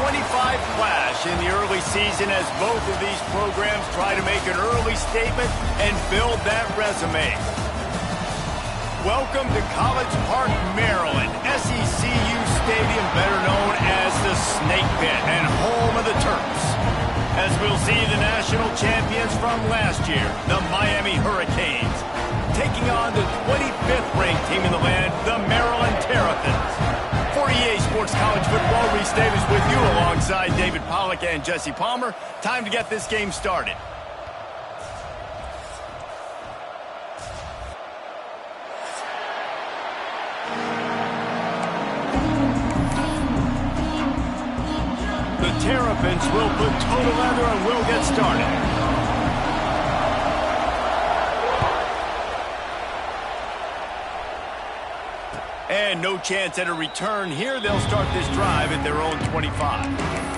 clash in the early season as both of these programs try to make an early statement and build that resume. Welcome to College Park, Maryland, SECU Stadium, better known as the Snake Pit and home of the Terps. As we'll see the national champions from last year, the Miami Hurricanes, taking on the 25th ranked team in the land, the Maryland Terrapins. For EA Sports College Football, Reese Davis with you alongside David Pollack and Jesse Palmer. Time to get this game started. The Terrapins will put total leather and will get started. And no chance at a return here. They'll start this drive at their own 25.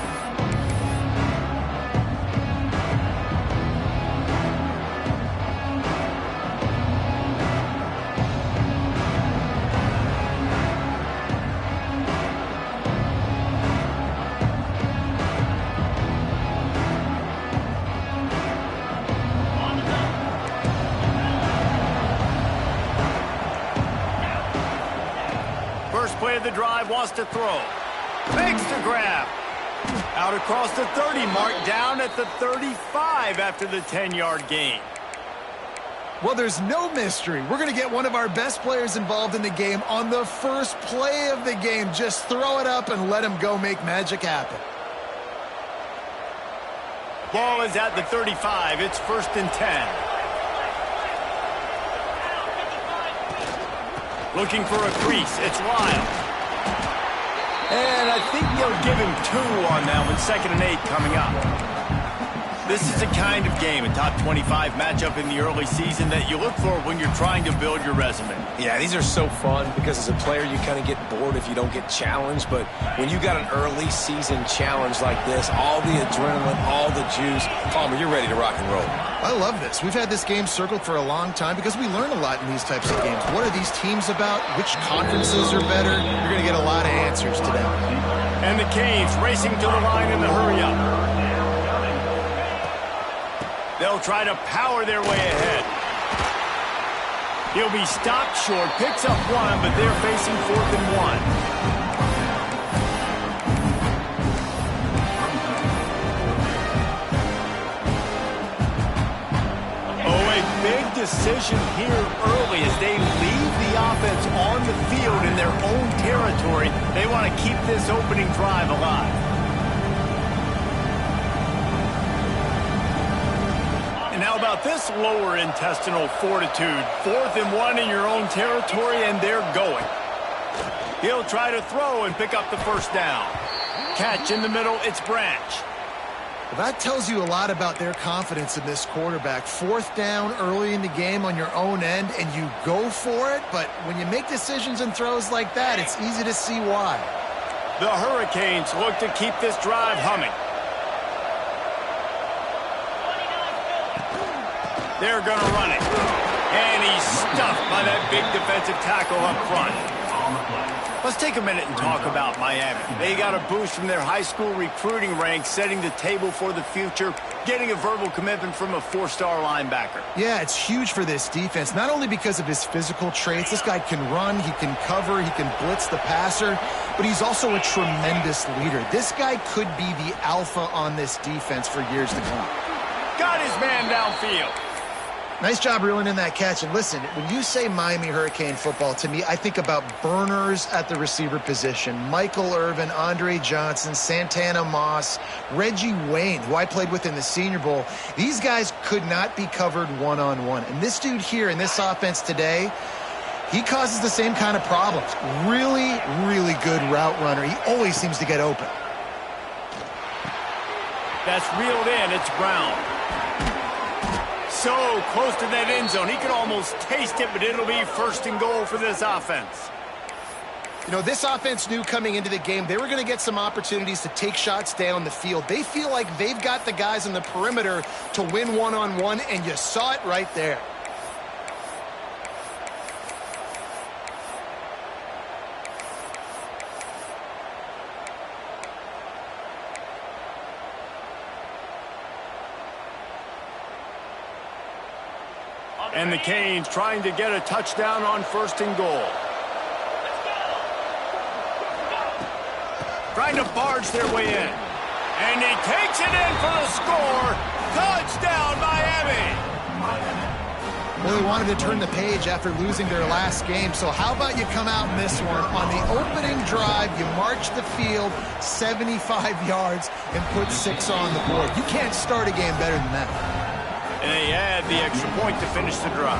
First play of the drive, wants to throw. Makes the grab. Out across the 30 mark, down at the 35 after the 10-yard gain. Well, there's no mystery. We're going to get one of our best players involved in the game on the first play of the game. Just throw it up and let him go make magic happen. Ball is at the 35. It's 1st and 10. Looking for a crease. It's Lyle. And I think they'll give him 2 on that one. 2nd and 8 coming up. This is the kind of game, a top 25 matchup in the early season that you look for when you're trying to build your resume. Yeah, these are so fun because as a player you kind of get bored if you don't get challenged. But when you got an early season challenge like this, all the adrenaline, all the juice, Palmer, you're ready to rock and roll. I love this. We've had this game circled for a long time because we learn a lot in these types of games. What are these teams about? Which conferences are better? You're going to get a lot of answers today. And the Canes racing to the line in the hurry-up. They'll try to power their way ahead. He'll be stopped short, picks up 1, but they're facing 4th and 1. Oh, a big decision here early as they leave the offense on the field in their own territory. They want to keep this opening drive alive. How about this lower intestinal fortitude? 4th and 1 in your own territory, and they're going. He'll try to throw and pick up the first down. Catch in the middle, it's Branch. Well, that tells you a lot about their confidence in this quarterback. 4th down early in the game on your own end, and you go for it, but when you make decisions and throws like that, it's easy to see why. The Hurricanes look to keep this drive humming. They're going to run it. And he's stuffed by that big defensive tackle up front. Let's take a minute and talk about Miami. They got a boost from their high school recruiting ranks, setting the table for the future, getting a verbal commitment from a 4-star linebacker. Yeah, it's huge for this defense, not only because of his physical traits. This guy can run, he can cover, he can blitz the passer, but he's also a tremendous leader. This guy could be the alpha on this defense for years to come. Got his man downfield. Nice job reeling in that catch. And listen, when you say Miami Hurricane football, to me, I think about burners at the receiver position. Michael Irvin, Andre Johnson, Santana Moss, Reggie Wayne, who I played with in the Senior Bowl. These guys could not be covered one-on-one. And this dude here in this offense today, he causes the same kind of problems. Really, really good route runner. He always seems to get open. That's reeled in. It's Brown. So close to that end zone. He could almost taste it, but it'll be 1st and goal for this offense. You know, this offense knew coming into the game they were going to get some opportunities to take shots down the field. They feel like they've got the guys on the perimeter to win one-on-one, and you saw it right there. And the Canes trying to get a touchdown on 1st and goal. Trying to barge their way in. And he takes it in for the score. Touchdown, Miami! Really wanted to turn the page after losing their last game, so how about you come out in this one? On the opening drive, you march the field 75 yards and put 6 on the board. You can't start a game better than that. And they add the extra point to finish the drive.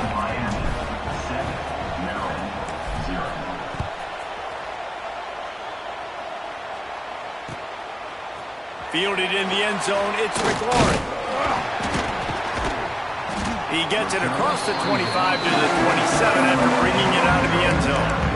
Fielded in the end zone, it's McLaurin. He gets it across the 25 to the 27 after bringing it out of the end zone.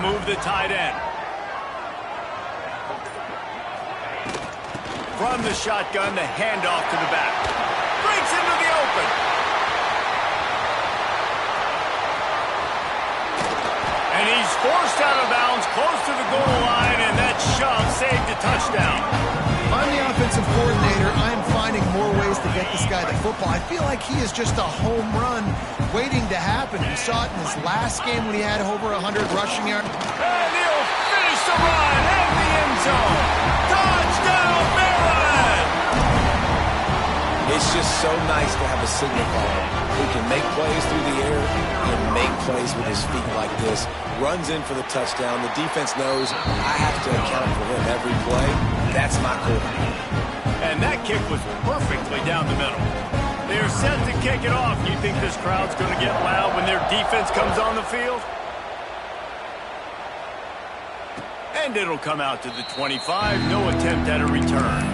Move the tight end. From the shotgun, the handoff to the back. Breaks into the open. And he's forced out of bounds close to the goal line, and that shove saved a touchdown. I'm the offensive coordinator. I'm finding more ways to get this guy the football. I feel like he is just a home run waiting to happen. We saw it in his last game when he had over 100 rushing yards. And he'll finish the run in the end zone. Touchdown, Maryland! It's just so nice to have a signal caller who can make plays through the air and make plays with his feet like this. Runs in for the touchdown. The defense knows I have to account for him every play. That's my quarterback. And that kick was perfectly down the middle. They're set to kick it off. You think this crowd's going to get loud when their defense comes on the field? And it'll come out to the 25. No attempt at a return.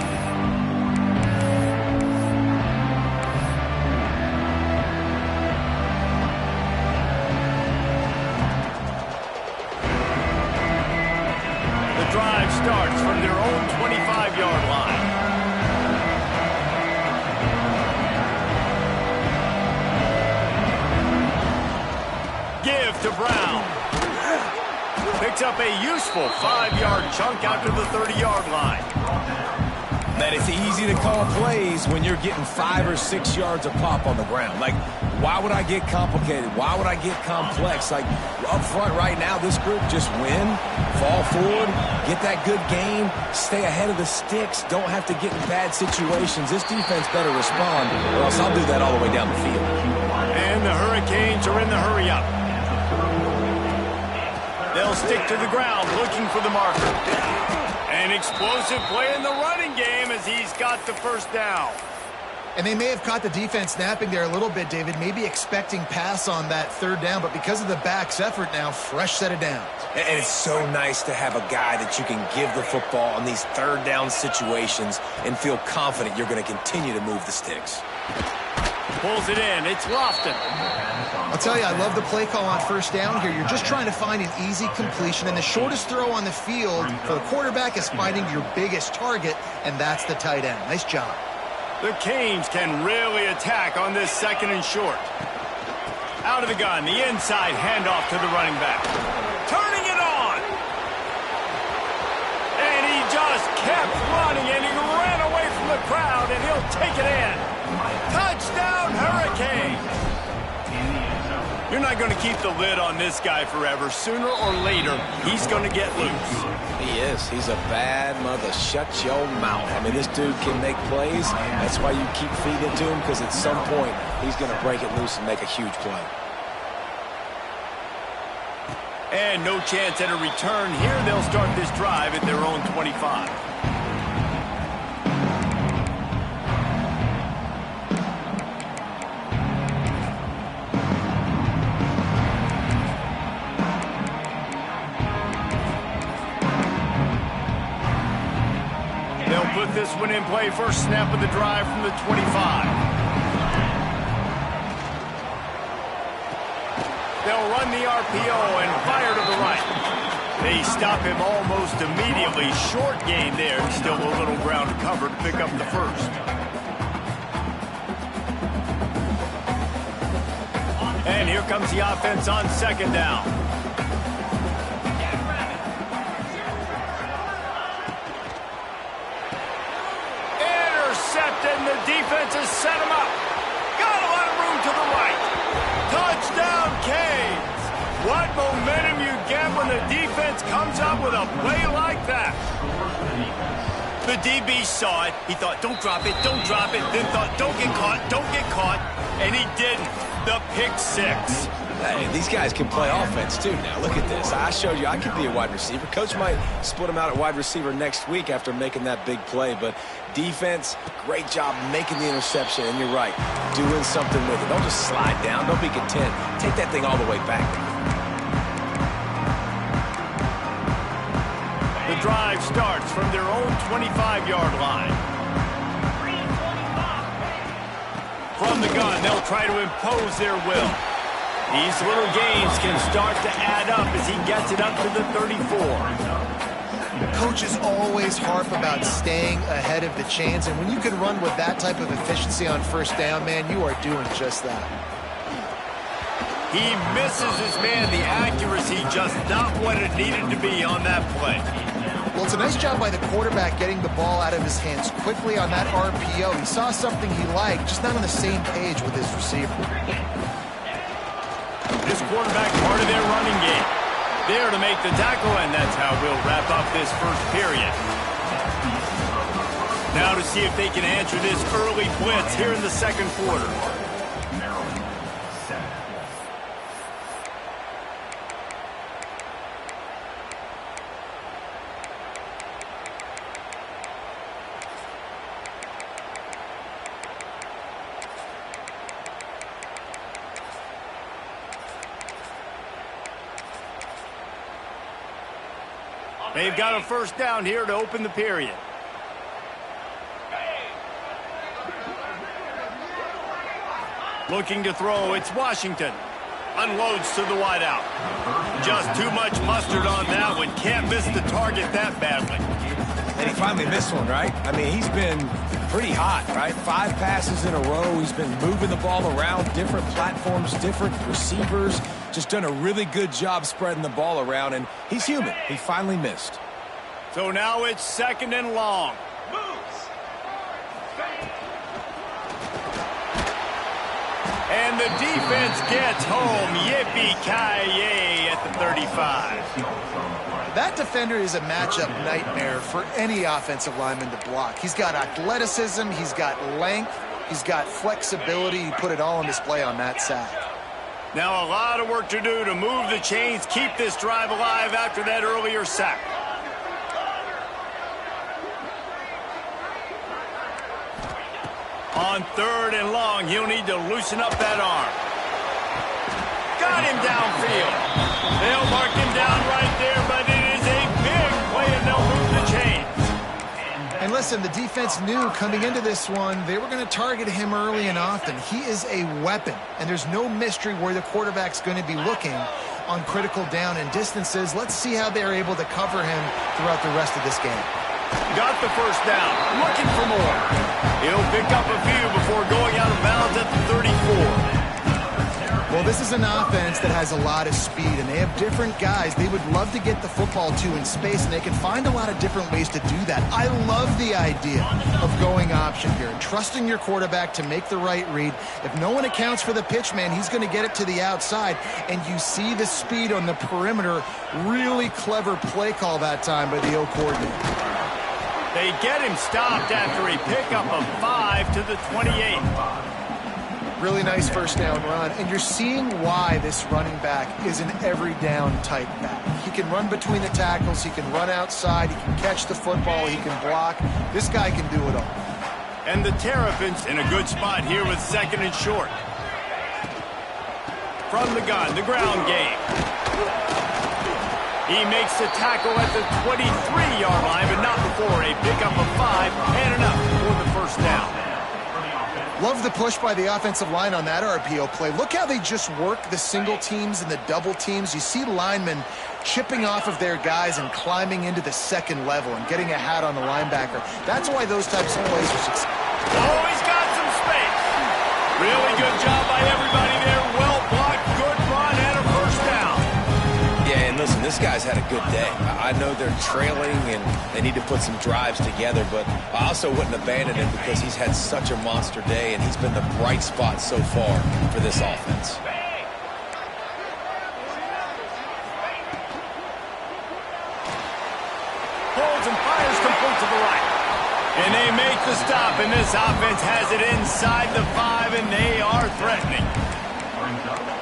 The drive starts from their own 25-yard line. Give to Brown. Picks up a useful 5-yard chunk out to the 30-yard line. Man, it's easy to call plays when you're getting 5 or 6 yards a pop on the ground. Like, why would I get complicated? Why would I get complex? Like, up front right now, this group just win, fall forward, get that good game, stay ahead of the sticks, don't have to get in bad situations. This defense better respond, or else I'll do that all the way down the field. And the Hurricanes are in the hurry-up. They'll stick to the ground looking for the marker. An explosive play in the running game as he's got the first down. And they may have caught the defense napping there a little bit, David, maybe expecting pass on that 3rd down, but because of the back's effort now, fresh set of downs. And it's so nice to have a guy that you can give the football in these 3rd down situations and feel confident you're going to continue to move the sticks. Pulls it in. It's Lofton. I'll tell you, I love the play call on 1st down here. You're just trying to find an easy completion, and the shortest throw on the field for the quarterback is finding your biggest target, and that's the tight end. Nice job. The Canes can really attack on this 2nd and short. Out of the gun, the inside handoff to the running back. Turning it on. And he just kept running, and he ran away from the crowd, and he'll take it in. Touchdown, Hurricanes. You're not going to keep the lid on this guy forever. Sooner or later, he's going to get loose. He is. He's a bad mother. Shut your mouth. I mean, this dude can make plays. That's why you keep feeding to him, because at some point, he's going to break it loose and make a huge play. And no chance at a return here. They'll start this drive at their own 25. Put this one in play. First snap of the drive from the 25. They'll run the RPO and fire to the right. They stop him almost immediately. Short gain there. Still a little ground to cover to pick up the first. And here comes the offense on second down. Intercepted, and the defense has set him up. Got a lot of room to the right. Touchdown, Canes. What momentum you get when the defense comes up with a play like that. The DB saw it. He thought, don't drop it, don't drop it. Then thought, don't get caught, don't get caught. And he didn't. The pick six. Hey, these guys can play offense, too. Now, look at this. I showed you I could be a wide receiver. Coach might split him out at wide receiver next week after making that big play. But defense, great job making the interception. And you're right, doing something with it. Don't just slide down. Don't be content. Take that thing all the way back. The drive starts from their own 25-yard line. From the gun, they'll try to impose their will. These little gains can start to add up as he gets it up to the 34. Coaches always harp about staying ahead of the chains, and when you can run with that type of efficiency on first down, man, you are doing just that. He misses his man. The accuracy just not what it needed to be on that play. Well, it's a nice job by the quarterback getting the ball out of his hands quickly on that RPO. He saw something he liked, just not on the same page with his receiver. This quarterback part of their running game. There to make the tackle, and that's how we'll wrap up this first period. Now to see if they can answer this early blitz here in the second quarter. They've got a first down here to open the period. Looking to throw, it's Washington. Unloads to the wideout. Just too much mustard on that one. Can't miss the target that badly. And he finally missed one, right? I mean, he's been pretty hot, right? 5 passes in a row. He's been moving the ball around, different platforms, different receivers. Just done a really good job spreading the ball around, and he's human. He finally missed. So now it's second and long. And the defense gets home. Yippee-ki-yay at the 35. That defender is a matchup nightmare for any offensive lineman to block. He's got athleticism, he's got length, he's got flexibility. He put it all on display on that sack. Now a lot of work to do to move the chains, keep this drive alive after that earlier sack. On third and long, he'll need to loosen up that arm. Got him downfield. They'll mark him down right there, but it is a big play, and they'll move the chains. And listen, the defense knew coming into this one, they were going to target him early and often. He is a weapon, and there's no mystery where the quarterback's going to be looking on critical down and distances. Let's see how they're able to cover him throughout the rest of this game. Got the first down, looking for more. He'll pick up a few before going out of bounds at the 34. Well, this is an offense that has a lot of speed, and they have different guys they would love to get the football to in space, and they can find a lot of different ways to do that. I love the idea of going option here and trusting your quarterback to make the right read. If no one accounts for the pitch, man, he's going to get it to the outside, and you see the speed on the perimeter. Really clever play call that time by the O coordinator. They get him stopped after a pickup of 5 to the 28. Really nice first down run, and you're seeing why this running back is an every down type back. He can run between the tackles, he can run outside, he can catch the football, he can block. This guy can do it all. And the Terrapins in a good spot here with second and short. From the gun, the ground game. He makes the tackle at the 23-yard line, but not before a pickup of 5 and enough for the first down. Love the push by the offensive line on that RPO play. Look how they just work the single teams and the double teams. You see linemen chipping off of their guys and climbing into the second level and getting a hat on the linebacker. That's why those types of plays are successful. Oh, he's got some space. Really good job by everybody there. Well blocked, good run, and a first down. Yeah, and listen, this guy's had a good day. I know they're trailing and they need to put some drives together, but I also wouldn't abandon him because he's had such a monster day and he's been the bright spot so far for this offense. Holds and fires complete to the right. And they make the stop, and this offense has it inside the 5, and they are threatening.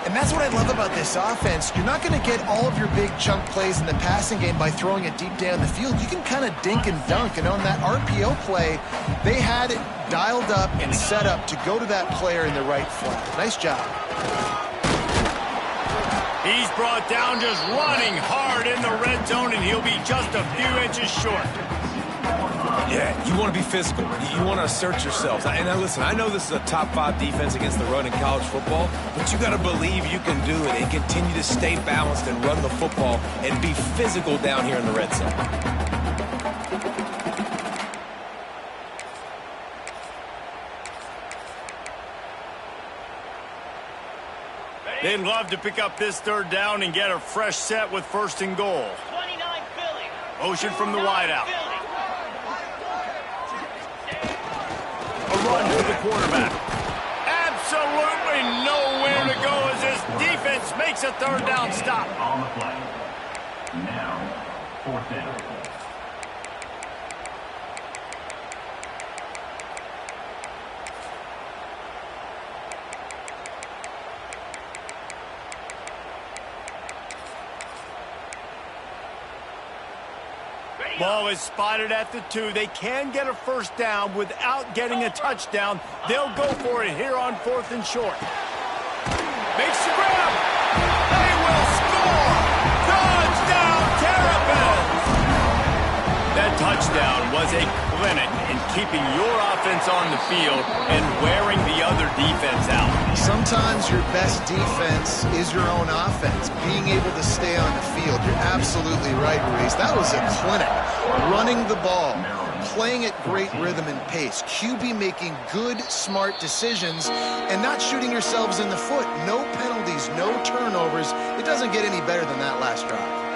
And that's what I love about this offense. You're not going to get all of your big chunk plays in the passing game by throwing it deep down the field. You can kind of dink and dunk, and on that RPO play, they had it dialed up and set up to go to that player in the right flat. Nice job. He's brought down just running hard in the red zone, and he'll be just a few inches short. Yeah, you want to be physical. You want to assert yourselves. And now listen, I know this is a top 5 defense against the run in college football, but you got to believe you can do it and continue to stay balanced and run the football and be physical down here in the red zone. They'd love to pick up this third down and get a fresh set with first and goal. 29 Philly. Motion from the wideout. A run to the quarterback. Absolutely nowhere to go as this defense makes a third down stop. On the play. Now, fourth down. Ball is spotted at the 2. They can get a first down without getting a touchdown. They'll go for it here on 4th and short. Makes the grab. They will score. Touchdown, Terrapins. That touchdown was a clinic in keeping your offense on the field and wearing the other defense out. Sometimes your best defense is your own offense, being able to stay on the field. You're absolutely right, Reese. That was a clinic. Running the ball, playing at great rhythm and pace. QB making good, smart decisions and not shooting yourselves in the foot. No penalties, no turnovers. It doesn't get any better than that last drive.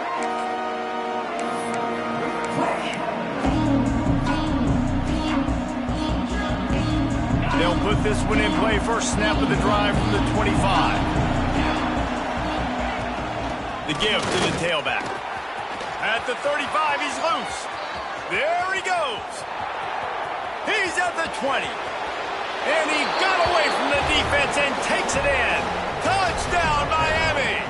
They'll put this one in play. First snap of the drive from the 25. The give to the tailback. At the 35, he's loose. There he goes. He's at the 20. And he got away from the defense and takes it in. Touchdown, Miami.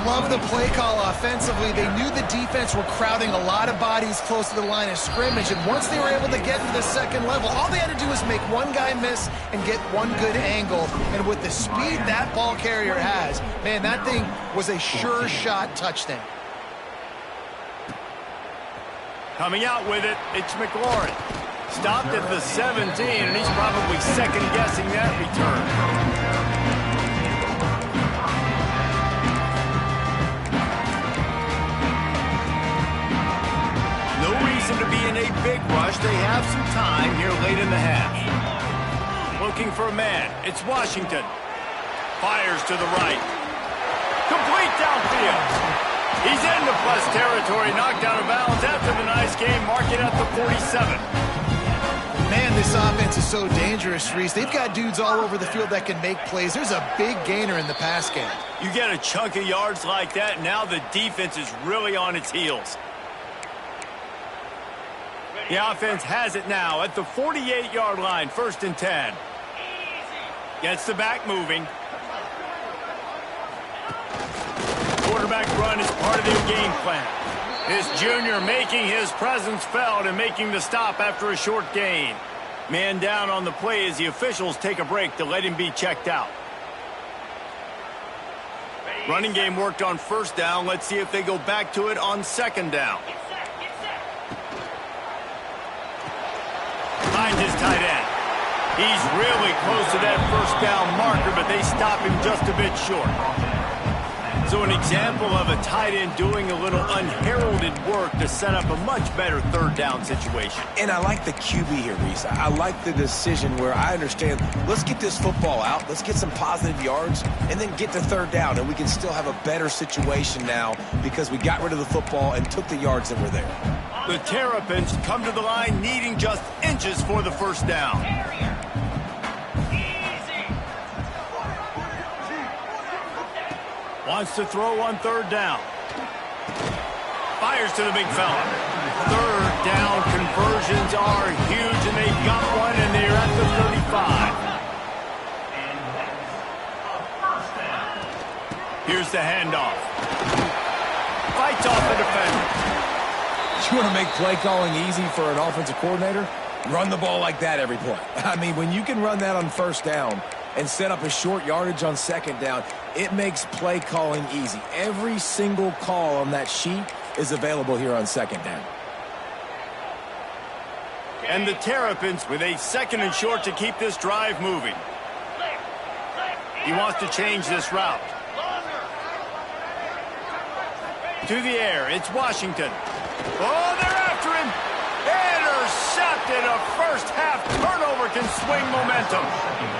Love the play call offensively. They knew the defense were crowding a lot of bodies close to the line of scrimmage, and once they were able to get to the second level, all they had to do was make one guy miss and get one good angle, and with the speed that ball carrier has, man, that thing was a sure shot touchdown. Coming out with it, it's McLaurin. Stopped at the 17, and he's probably second-guessing that return. To be in a big rush. They have some time here late in the half. Looking for a man. It's Washington. Fires to the right. Complete downfield. He's into plus territory. Knocked out of bounds after the nice game. Mark it at the 47. Man, this offense is so dangerous, Reese. They've got dudes all over the field that can make plays. There's a big gainer in the pass game. You get a chunk of yards like that, now the defense is really on its heels. The offense has it now at the 48-yard line, 1st and 10. Gets the back moving. Quarterback run is part of their game plan. This junior making his presence felt and making the stop after a short gain. Man down on the play as the officials take a break to let him be checked out. Running game worked on first down. Let's see if they go back to it on second down. Find his tight end. He's really close to that first down marker, but they stop him just a bit short. So an example of a tight end doing a little unheralded work to set up a much better third down situation. And I like the QB here, Reese. I like the decision where I understand, let's get this football out, let's get some positive yards, and then get to third down, and we can still have a better situation now because we got rid of the football and took the yards that were there. The Terrapins come to the line needing just inches for the first down. Wants to throw on third down. Fires to the big fella. Third down conversions are huge, and they've got one, and they're at the 35. Here's the handoff. Fights off the defender. You want to make play calling easy for an offensive coordinator? Run the ball like that every play. I mean, when you can run that on first down and set up a short yardage on second down, it makes play calling easy. Every single call on that sheet is available here on second down. And the Terrapins with a second and short to keep this drive moving. He wants to change this route. To the air, it's Washington. Oh, they're after him. Intercepted. A first half turnover can swing momentum.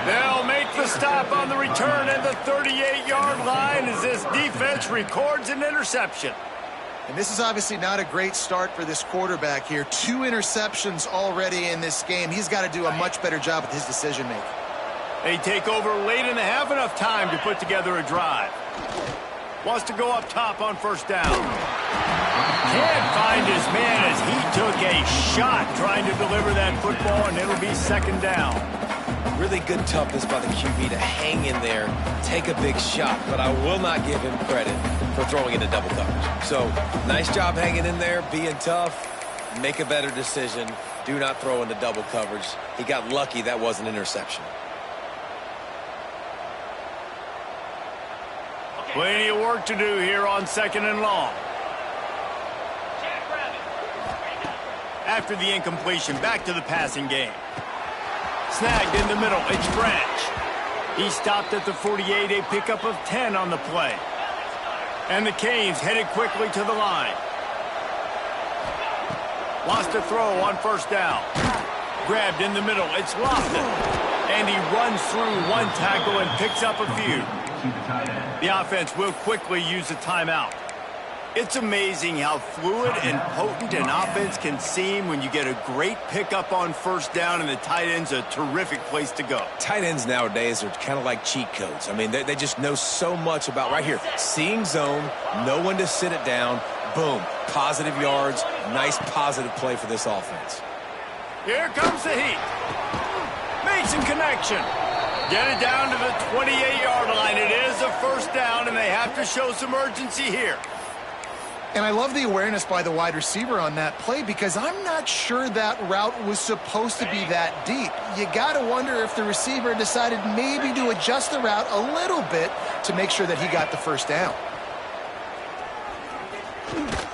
They'll make the stop on the return at the 38-yard line as this defense records an interception. And this is obviously not a great start for this quarterback here. 2 interceptions already in this game. He's got to do a much better job with his decision-making. They take over late in the half, enough time to put together a drive. Wants to go up top on first down. Can't find his man as he took a shot trying to deliver that football, and it'll be second down. Really good toughness by the QB to hang in there, take a big shot, but I will not give him credit for throwing into double coverage. So, nice job hanging in there, being tough, make a better decision, do not throw into double coverage. He got lucky that was an interception. Plenty of work to do here on second and long. After the incompletion, back to the passing game. Snagged in the middle, it's Branch. He stopped at the 48, a pickup of 10 on the play. And the Canes headed quickly to the line. Wants to throw on first down. Grabbed in the middle, it's Lofton. And he runs through one tackle and picks up a few. The offense will quickly use a timeout. It's amazing how fluid and potent an offense can seem when you get a great pickup on first down, and the tight end's a terrific place to go. Tight ends nowadays are kind of like cheat codes. I mean, they just know so much about right here. Seeing zone, know when to sit it down, boom, positive yards, nice positive play for this offense. Here comes the heat. Makes a connection. Get it down to the 28-yard line. It is a first down, and they have to show some urgency here. And I love the awareness by the wide receiver on that play because I'm not sure that route was supposed to be that deep. You got to wonder if the receiver decided maybe to adjust the route a little bit to make sure that he got the first down.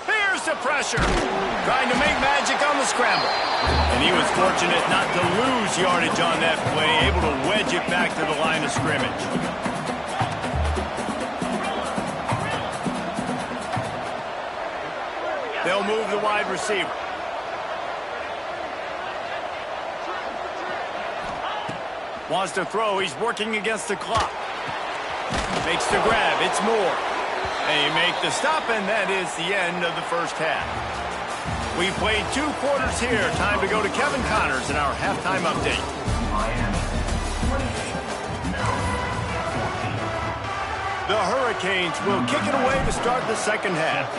Here's the pressure. Trying to make magic on the scramble. And he was fortunate not to lose yardage on that play, able to wedge it back to the line of scrimmage. They'll move the wide receiver. Wants to throw. He's working against the clock. Makes the grab. It's Moore. They make the stop, and that is the end of the first half. We played 2 quarters here. Time to go to Kevin Connors in our halftime update. The Hurricanes will kick it away to start the second half.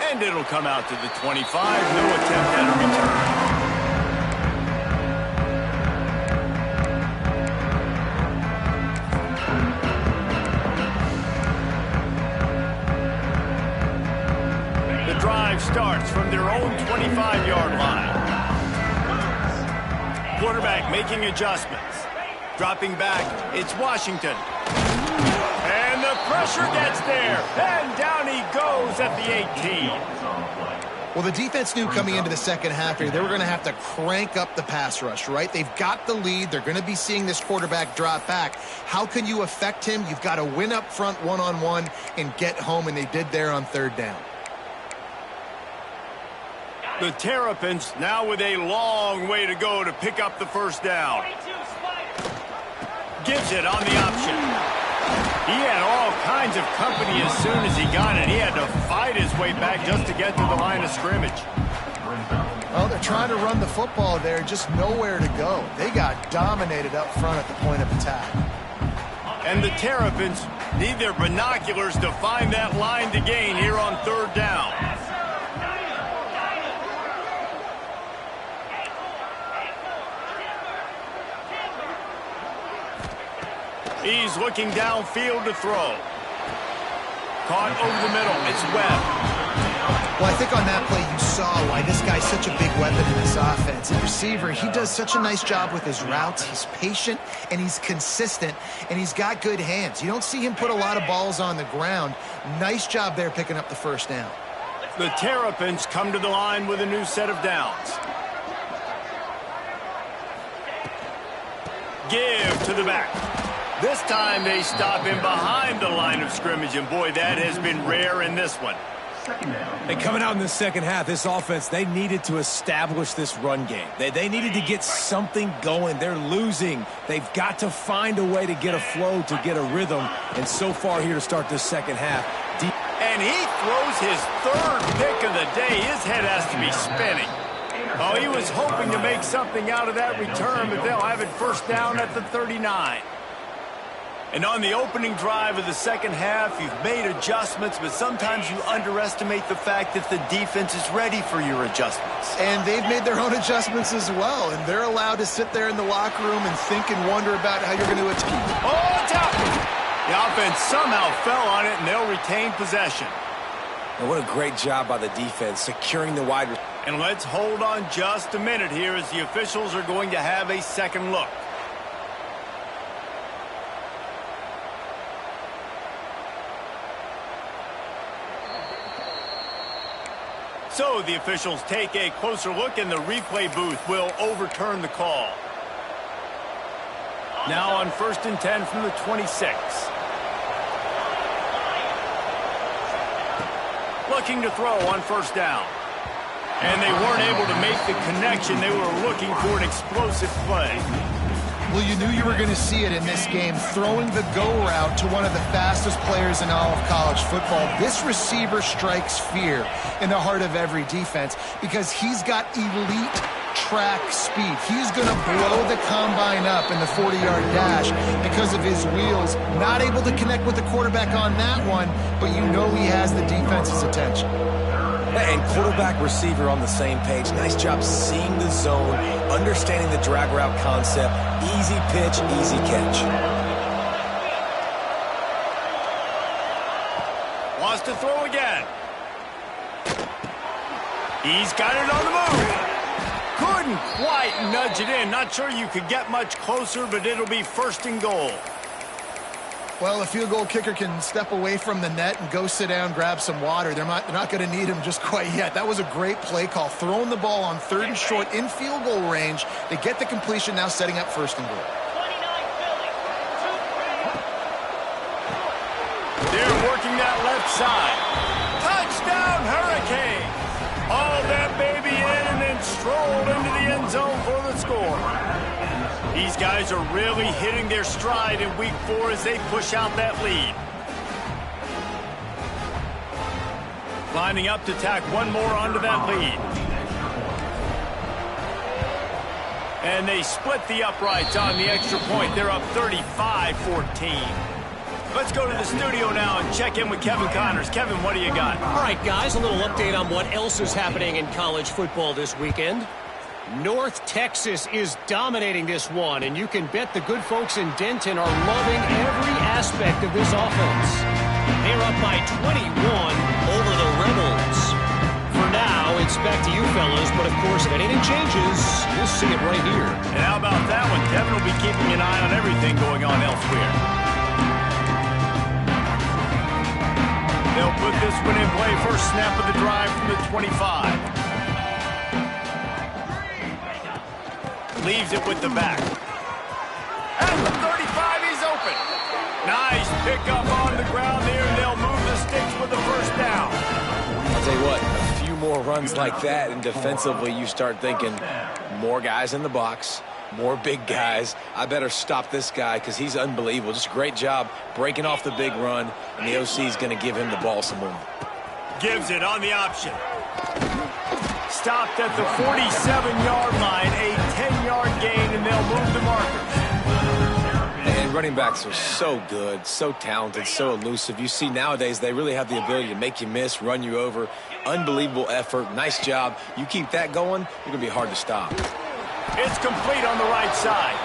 And it'll come out to the 25. No attempt at a return. The drive starts from their own 25-yard line. Quarterback making adjustments. Dropping back, it's Washington. And the pressure gets there. And down he goes at the 18. Well, the defense knew coming into the second half here, they were going to have to crank up the pass rush, right? They've got the lead. They're going to be seeing this quarterback drop back. How can you affect him? You've got to win up front one-on-one and get home, and they did there on third down. The Terrapins now with a long way to go to pick up the first down. Gives it on the option. He had all kinds of company as soon as he got it. He had to fight his way back just to get to the line of scrimmage. Well, they're trying to run the football there, just nowhere to go. They got dominated up front at the point of attack. And the Terrapins need their binoculars to find that line to gain here on third down. He's looking downfield to throw. Caught over the middle. It's Webb. Well, I think on that play you saw why this guy's such a big weapon in this offense. And receiver, he does such a nice job with his routes. He's patient, and he's consistent, and he's got good hands. You don't see him put a lot of balls on the ground. Nice job there picking up the first down. The Terrapins come to the line with a new set of downs. Give to the back. This time they stop him behind the line of scrimmage, and boy, that has been rare in this one. And coming out in the second half, this offense, they needed to establish this run game. They needed to get something going. They're losing. They've got to find a way to get a flow, to get a rhythm. And so far here to start this second half. And he throws his third pick of the day. His head has to be spinning. Oh, he was hoping to make something out of that return, but they'll have it first down at the 39. And on the opening drive of the second half, you've made adjustments, but sometimes you underestimate the fact that the defense is ready for your adjustments. And they've made their own adjustments as well, and they're allowed to sit there in the locker room and think and wonder about how you're going to achieve it. Oh, it's out! The offense somehow fell on it, and they'll retain possession. And what a great job by the defense, securing the wide receiver. And let's hold on just a minute here as the officials are going to have a second look. So the officials take a closer look, and the replay booth will overturn the call. Now on 1st and 10 from the 26. Looking to throw on first down. And they weren't able to make the connection. They were looking for an explosive play. Well, you knew you were going to see it in this game, throwing the go route to one of the fastest players in all of college football. This receiver strikes fear in the heart of every defense because he's got elite track speed. He's going to blow the combine up in the 40-yard dash because of his wheels. Not able to connect with the quarterback on that one, but you know he has the defense's attention. And quarterback receiver on the same page. Nice job seeing the zone, understanding the drag route concept. Easy pitch, easy catch. Wants to throw again. He's got it on the move. Couldn't quite nudge it in. Not sure you could get much closer, but it'll be 1st and goal. Well, a field goal kicker can step away from the net and go sit down, grab some water. They're not going to need him just quite yet. That was a great play call. Throwing the ball on 3rd and short in field goal range. They get the completion, now setting up 1st and goal. They're working that left side. Touchdown, Hurricane! Hauled that baby in and then strolled into the end zone for the score. These guys are really hitting their stride in week 4 as they push out that lead. Lining up to tack one more onto that lead. And they split the uprights on the extra point. They're up 35-14. Let's go to the studio now and check in with Kevin Connors. Kevin, what do you got? All right, guys, a little update on what else is happening in college football this weekend. North Texas is dominating this one, and you can bet the good folks in Denton are loving every aspect of this offense. They're up by 21 over the Rebels. For now, it's back to you fellas, but of course, if anything changes, you'll see it right here. And how about that one? Kevin will be keeping an eye on everything going on elsewhere. They'll put this one in play. First snap of the drive from the 25. Leaves it with the back. At the 35, he's open. Nice pickup on the ground there, and they'll move the sticks with the first down. I'll tell you what, a few more runs like that, and defensively you start thinking more guys in the box, more big guys. I better stop this guy because he's unbelievable. Just a great job breaking off the big run, and the OC is going to give him the ball some more. Gives it on the option. Stopped at the 47-yard line, a 10-yard gain, and they'll move the markers. And running backs are so good, so talented, so elusive. You see nowadays they really have the ability to make you miss, run you over. Unbelievable effort. Nice job. You keep that going, you're going to be hard to stop. It's complete on the right side.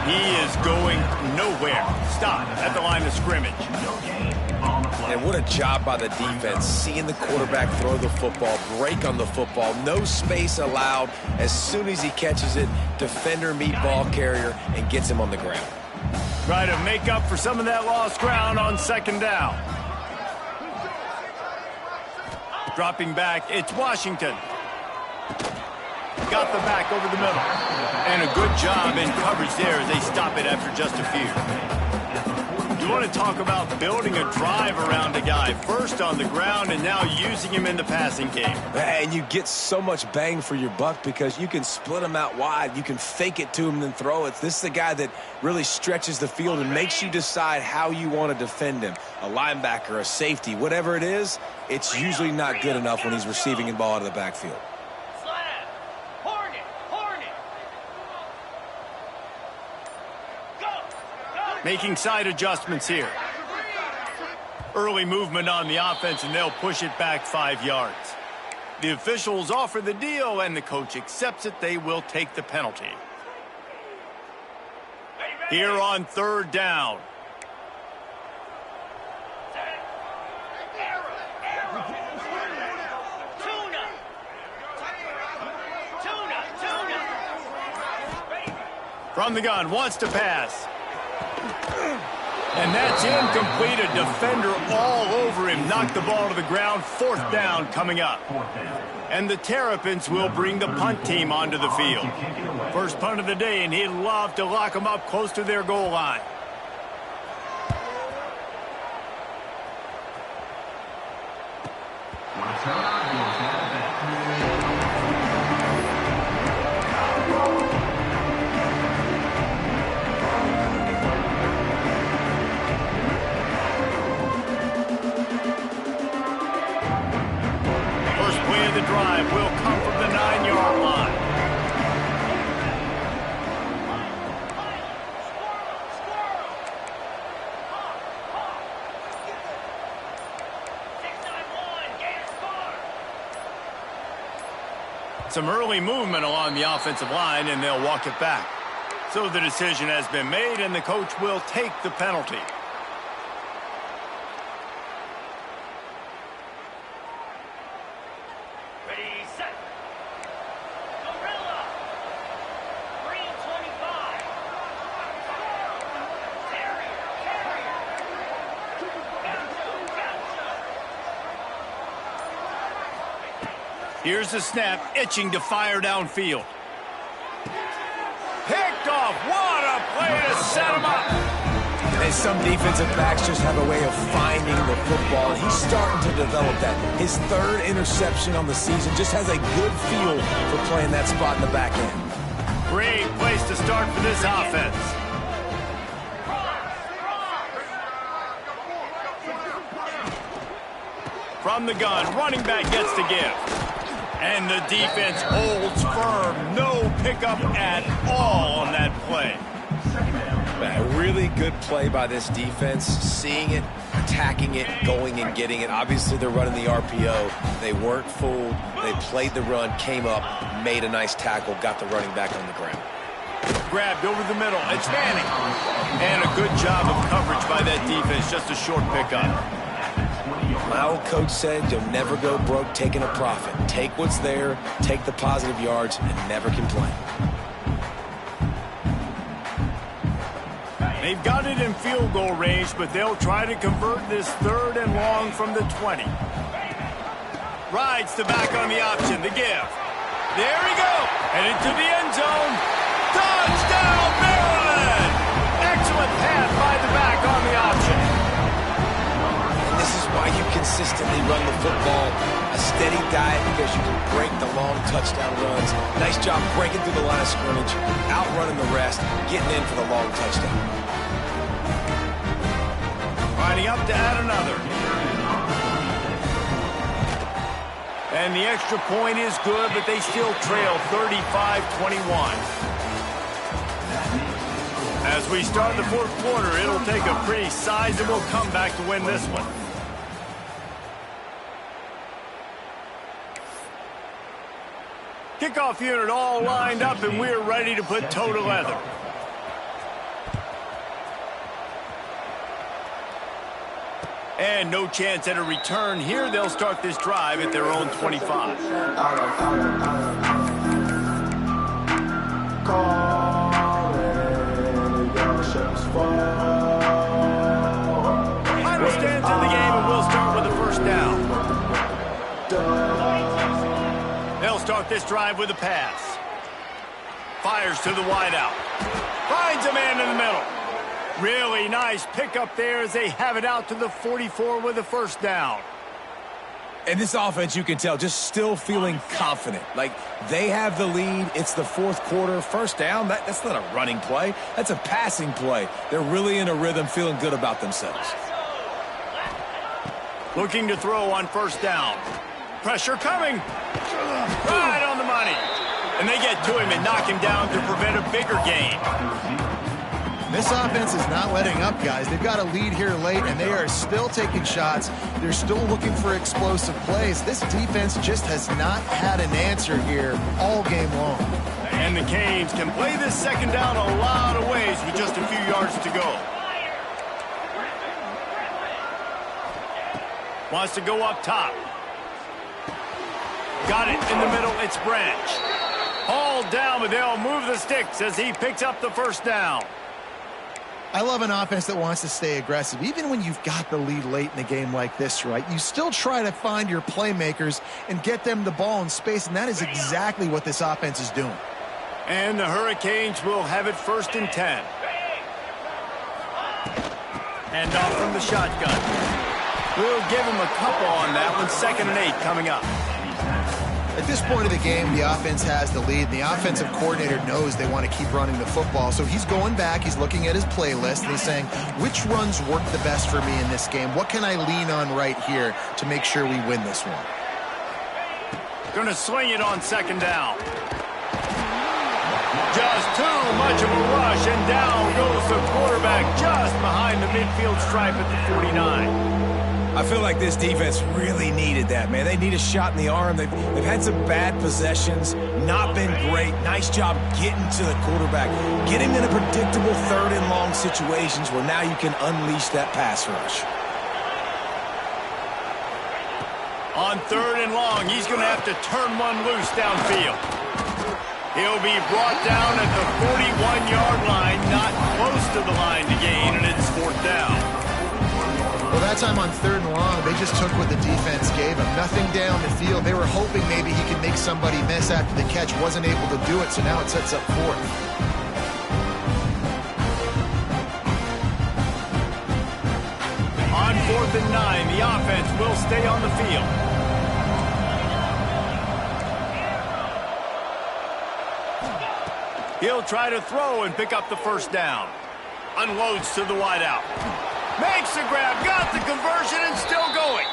He is going nowhere. Stop at the line of scrimmage. And what a job by the defense, seeing the quarterback throw the football, break on the football, no space allowed. As soon as he catches it, defender meet ball carrier and gets him on the ground. Try to make up for some of that lost ground on second down. Dropping back, it's Washington. Got the back over the middle. And a good job in coverage there as they stop it after just a few. You want to talk about building a drive around a guy. First on the ground and now using him in the passing game. And you get so much bang for your buck because you can split him out wide. You can fake it to him and then throw it. This is the guy that really stretches the field and makes you decide how you want to defend him. A linebacker, a safety, whatever it is, it's usually not good enough when he's receiving the ball out of the backfield. Making side adjustments here. Early movement on the offense, and they'll push it back 5 yards. The officials offer the deal, and the coach accepts it. They will take the penalty. Here on third down. From the gun, wants to pass. And that's incomplete. A defender all over him. Knocked the ball to the ground. Fourth down coming up. And the Terrapins will bring the punt team onto the field. First punt of the day, and he'd love to lock them up close to their goal line. Drive will come from the 9-yard line. Some early movement along the offensive line, and they'll walk it back. So the decision has been made, and the coach will take the penalty. Here's the snap, itching to fire downfield. Picked off. What a play to set him up. And some defensive backs just have a way of finding the football, and he's starting to develop that. His third interception on the season just has a good feel for playing that spot in the back end. Great place to start for this offense. From the gun, running back gets the give. And the defense holds firm. No pickup at all on that play. A really good play by this defense. Seeing it, attacking it, going and getting it. Obviously, they're running the RPO. They weren't fooled. They played the run, came up, made a nice tackle, got the running back on the ground. Grabbed over the middle. It's Manning. And a good job of coverage by that defense. Just a short pickup. My old coach said you'll never go broke taking a profit. Take what's there, take the positive yards, and never complain. They've got it in field goal range, but they'll try to convert this 3rd and long from the 20. Rides to back on the option, the give. There he goes, and into the end zone. Touchdown, Maryland! Excellent pass by the back on the option. And this is why you consistently run the football. A steady diet because you can break the long touchdown runs. Nice job breaking through the line of scrimmage, outrunning the rest, getting in for the long touchdown. Lining up to add another. And the extra point is good, but they still trail 35-21. As we start the 4th quarter, it'll take a pretty sizable comeback to win this one. Kickoff unit all lined up, and we're ready to put toe to leather. And no chance at a return here. They'll start this drive at their own 25. Final stands in the game, and we'll start with the 1st down. They'll start this drive with a pass. Fires to the wideout. Finds a man in the middle. Really nice pickup there as they have it out to the 44 with a 1st down. And this offense, you can tell, just still feeling confident. Like, they have the lead. It's the 4th quarter. 1st down, that's not a running play. That's a passing play. They're really in a rhythm, feeling good about themselves. Looking to throw on 1st down. Pressure coming. Right on the money. And they get to him and knock him down to prevent a bigger gain. This offense is not letting up, guys. They've got a lead here late, and they are still taking shots. They're still looking for explosive plays. This defense just has not had an answer here all game long. And the Canes can play this 2nd down a lot of ways with just a few yards to go. Wants to go up top. Got it in the middle. It's Branch. Hauled down, but they'll move the sticks as he picks up the 1st down. I love an offense that wants to stay aggressive. Even when you've got the lead late in a game like this, right, you still try to find your playmakers and get them the ball in space, and that is exactly what this offense is doing. And the Hurricanes will have it 1st and 10. Hand off from the shotgun. We'll give him a couple on that one. 2nd and 8 coming up. At this point of the game, the offense has the lead, and the offensive coordinator knows they want to keep running the football. So he's going back, he's looking at his playlist, and he's saying, which runs work the best for me in this game? What can I lean on right here to make sure we win this one? Going to swing it on 2nd down. Just too much of a rush, and down goes the quarterback just behind the midfield stripe at the 49. I feel like this defense really needed that, man. They need a shot in the arm. They've had some bad possessions, not been great. Nice job getting to the quarterback, getting in a predictable 3rd and long situations where now you can unleash that pass rush. On 3rd and long, he's going to have to turn one loose downfield. He'll be brought down at the 41-yard line, not close to the line to gain, and it's 4th down. Well, that time on 3rd and long, they just took what the defense gave him. Nothing down the field. They were hoping maybe he could make somebody miss after the catch. Wasn't able to do it, so now it sets up 4th. On 4th and 9, the offense will stay on the field. He'll try to throw and pick up the 1st down. Unloads to the wideout. Makes the grab, got the conversion, and still going.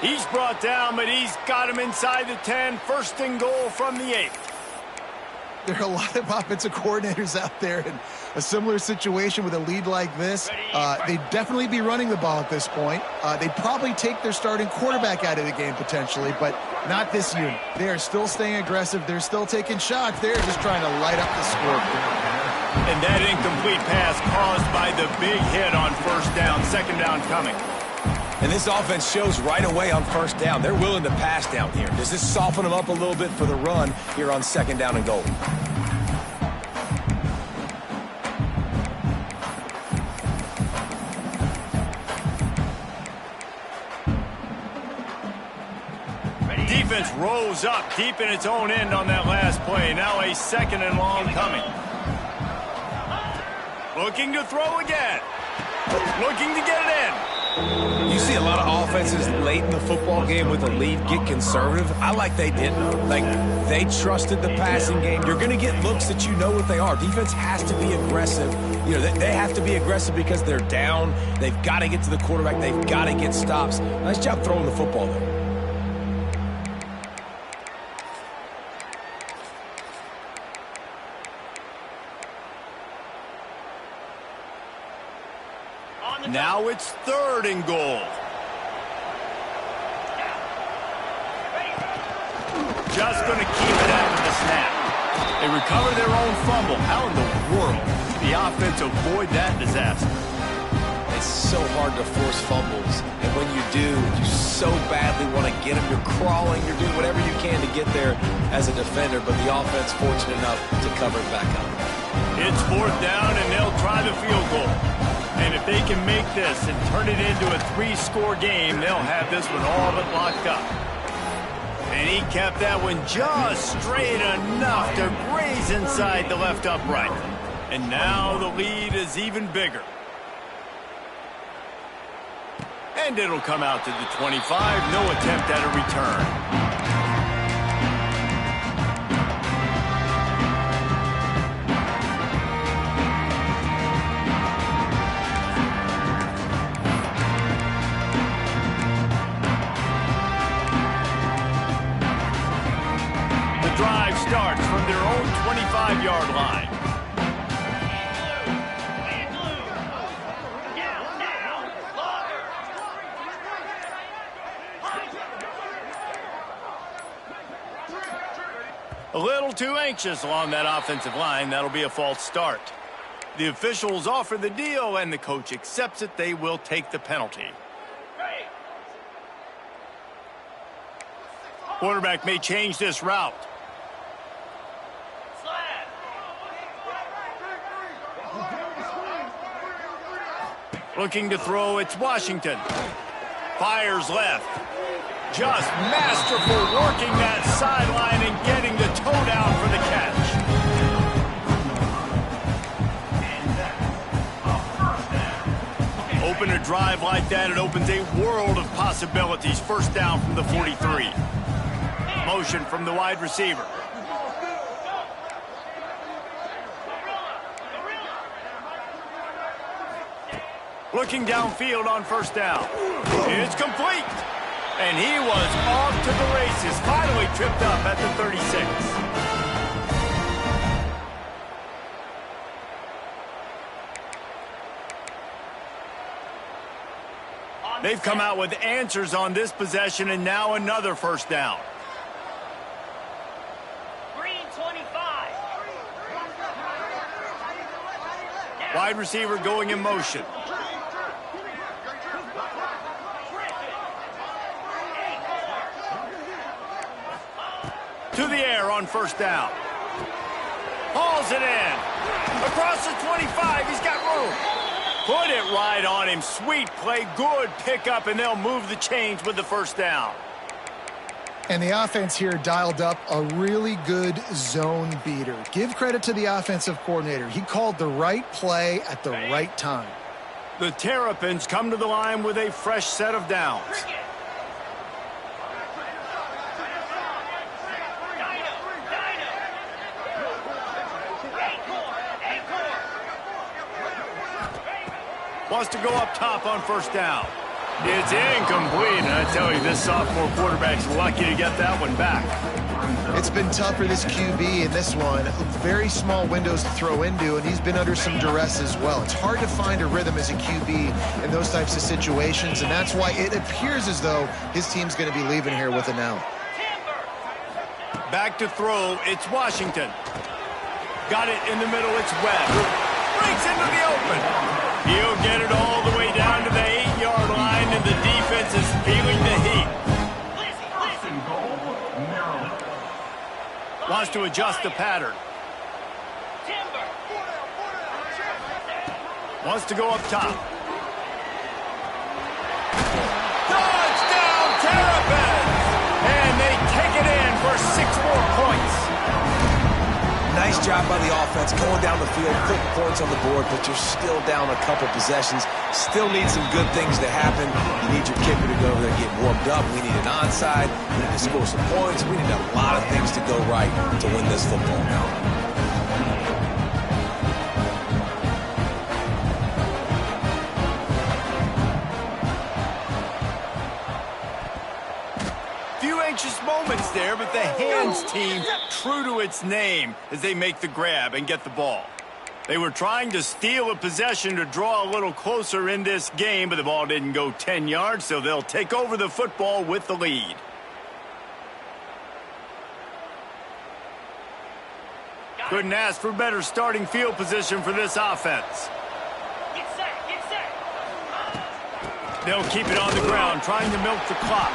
He's brought down, but he's got him inside the 10. 1st and goal from the 8. There are a lot of offensive coordinators out there in a similar situation with a lead like this. They'd definitely be running the ball at this point. They'd probably take their starting quarterback out of the game potentially, but not this unit. They are still staying aggressive. They're still taking shots. They're just trying to light up the scoreboard. And that incomplete pass caused by the big hit on 1st down. 2nd down coming. And this offense shows right away on 1st down. They're willing to pass down here. Does this soften them up a little bit for the run here on 2nd down and goal? Throws up deep in its own end on that last play. Now a second and long coming. Looking to throw again. Looking to get it in. You see a lot of offenses late in the football game with a lead get conservative. I like they didn't. Like, they trusted the passing game. You're going to get looks that you know what they are. Defense has to be aggressive. You know, they have to be aggressive because they're down. They've got to get to the quarterback. They've got to get stops. Nice job throwing the football there. Now it's 3rd and goal. Just going to keep it after the snap. They recover their own fumble. How in the world did the offense avoid that disaster? It's so hard to force fumbles. And when you do, you so badly want to get them. You're crawling. You're doing whatever you can to get there as a defender. But the offense fortunate enough to cover it back up. It's 4th down, and they'll try the field goal. And if they can make this and turn it into a 3-score game, they'll have this one all but locked up. And he kept that one just straight enough to graze inside the left upright. And now the lead is even bigger. And it'll come out to the 25. No attempt at a return. Drive starts from their own 25-yard line. A little too anxious along that offensive line. That'll be a false start. The officials offer the deal, and the coach accepts it. They will take the penalty. Quarterback may change this route. Looking to throw, it's Washington. Fires left. Just masterful working that sideline and getting the toe down for the catch. Open a drive like that, it opens a world of possibilities. 1st down from the 43. Motion from the wide receiver. Looking downfield on 1st down. It's complete. And he was off to the races. Finally tripped up at the 36. They've come out with answers on this possession, and now another 1st down. Green 25. Wide receiver going in motion. To the air on 1st down. Hauls it in. Across the 25. He's got room. Put it right on him. Sweet play. Good pickup, and they'll move the chains with the 1st down. And the offense here dialed up a really good zone beater. Give credit to the offensive coordinator. He called the right play at the right time. The Terrapins come to the line with a fresh set of downs. Wants to go up top on 1st down. It's incomplete, and I tell you, this sophomore quarterback's lucky to get that one back. It's been tough for this QB in this one. Very small windows to throw into, and he's been under some duress as well. It's hard to find a rhythm as a QB in those types of situations, and that's why it appears as though his team's going to be leaving here with an out. Back to throw, it's Washington. Got it in the middle, it's Webb. Breaks into the open. He'll get it all the way down to the 8-yard line, and the defense is feeling the heat. Wants to adjust the pattern. Wants to go up top. Touchdown, Terrapins! And they take it score 6 more points. Nice job by the offense going down the field, putting points on the board, but you're still down a couple possessions. Still need some good things to happen. You need your kicker to go over there and get warmed up. We need an onside. We need to score some points. We need a lot of things to go right to win this football game. Moments there, but the hands team true to its name as they make the grab and get the ball. They were trying to steal a possession to draw a little closer in this game, but the ball didn't go 10 yards, so they'll take over the football with the lead. Couldn't ask for better starting field position for this offense. Get set, get set. They'll keep it on the ground, trying to milk the clock.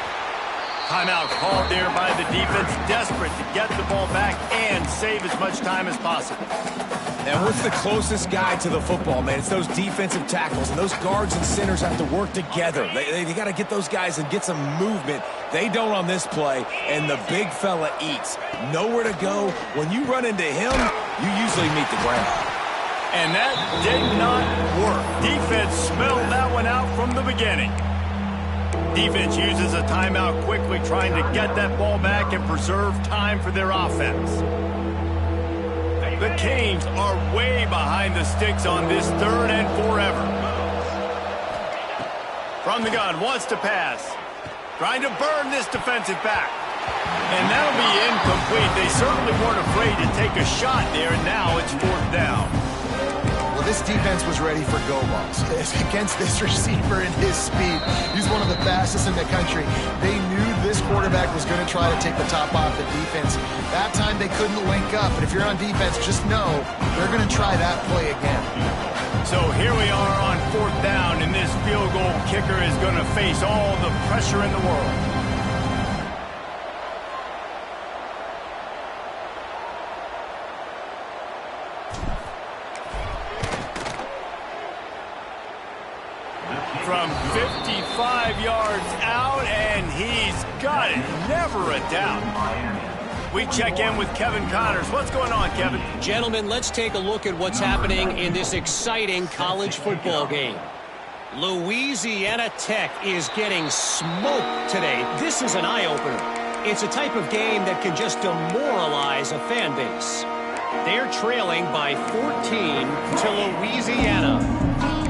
Timeout called there by the defense, desperate to get the ball back and save as much time as possible. And what's the closest guy to the football, man? It's those defensive tackles, and those guards and centers have to work together. They got to get those guys and get some movement. They don't on this play, and the big fella eats. Nowhere to go. When you run into him, you usually meet the ground. And that did not work. Defense smelled that one out from the beginning. Defense uses a timeout quickly, trying to get that ball back and preserve time for their offense. The Canes are way behind the sticks on this 3rd and forever. From the gun, wants to pass. Trying to burn this defensive back. And that'll be incomplete. They certainly weren't afraid to take a shot there, and now it's 4th down. This defense was ready for go balls against this receiver and his speed. He's one of the fastest in the country. They knew this quarterback was going to try to take the top off the defense. That time they couldn't link up, but if you're on defense, just know they're going to try that play again. So here we are on 4th down, and this field goal kicker is going to face all the pressure in the world. From 55 yards out, and he's got it. Never a doubt. We check in with Kevin Connors. What's going on, Kevin? Gentlemen, let's take a look at what's happening in this exciting college football game. Louisiana Tech is getting smoked today. This is an eye-opener. It's a type of game that can just demoralize a fan base. They're trailing by 14 to Louisiana.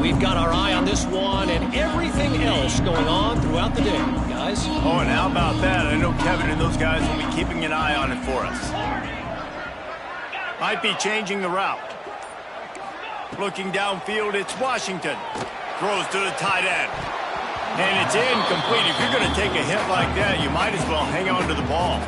We've got our eye on this one and everything else going on throughout the day, guys. Oh, and how about that? I know Kevin and those guys will be keeping an eye on it for us. Might be changing the route. Looking downfield, it's Washington. Throws to the tight end. And it's incomplete. If you're going to take a hit like that, you might as well hang on to the ball.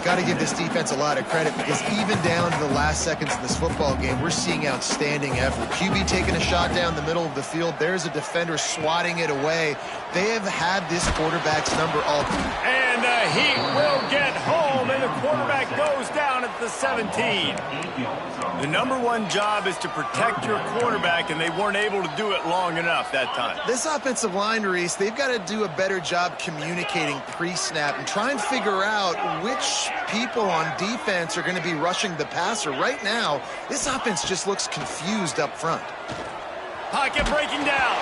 Got to give this defense a lot of credit because even down to the last seconds of this football game, we're seeing outstanding effort. QB taking a shot down the middle of the field. There's a defender swatting it away. They have had this quarterback's number all. And the Heat will get home, and the quarterback goes down at the 17. The #1 job is to protect your quarterback, and they weren't able to do it long enough that time. This offensive line, Reese, they've got to do a better job communicating pre-snap and try and figure out which people on defense are going to be rushing the passer. Right now, this offense just looks confused up front. Pocket breaking down.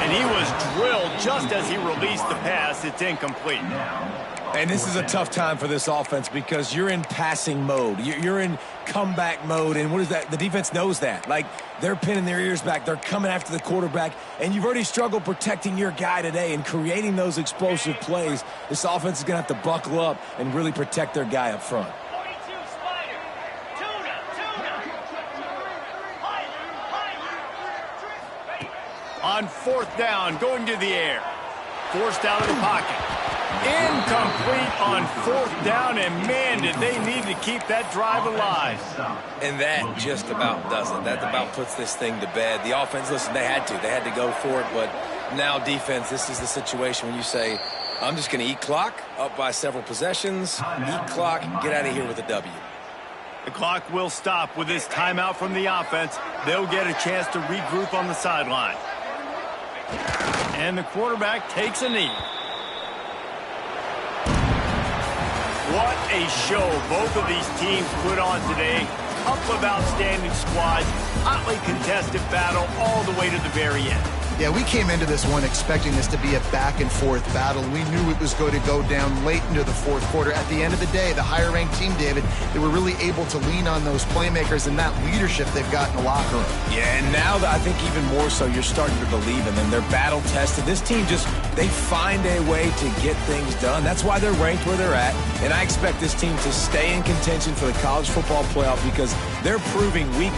And he was drilled just as he released the pass. It's incomplete. And this is a tough time for this offense because you're in passing mode. You're in comeback mode. And what is that? The defense knows that. Like, they're pinning their ears back. They're coming after the quarterback. And you've already struggled protecting your guy today and creating those explosive plays. This offense is going to have to buckle up and really protect their guy up front. 42 Spider. Tuna. On 4th down, going to the air. Forced out of the pocket. Incomplete on 4th down, and man, did they need to keep that drive alive. And that just about does it. That about puts this thing to bed. The offense, listen, they had to go for it, but now defense, this is the situation when you say, I'm just going to eat clock, up by several possessions, eat clock, get out of here with a W. The clock will stop with this timeout from the offense. They'll get a chance to regroup on the sideline. And the quarterback takes a knee. What a show both of these teams put on today. Couple of outstanding squads, hotly contested battle all the way to the very end. Yeah, we came into this one expecting this to be a back-and-forth battle. We knew it was going to go down late into the fourth quarter. At the end of the day, the higher-ranked team, David, they were really able to lean on those playmakers and that leadership they've got in the locker room. Yeah, and now I think even more so, you're starting to believe in them. They're battle-tested. This team they find a way to get things done. That's why they're ranked where they're at. And I expect this team to stay in contention for the college football playoff because they're proving week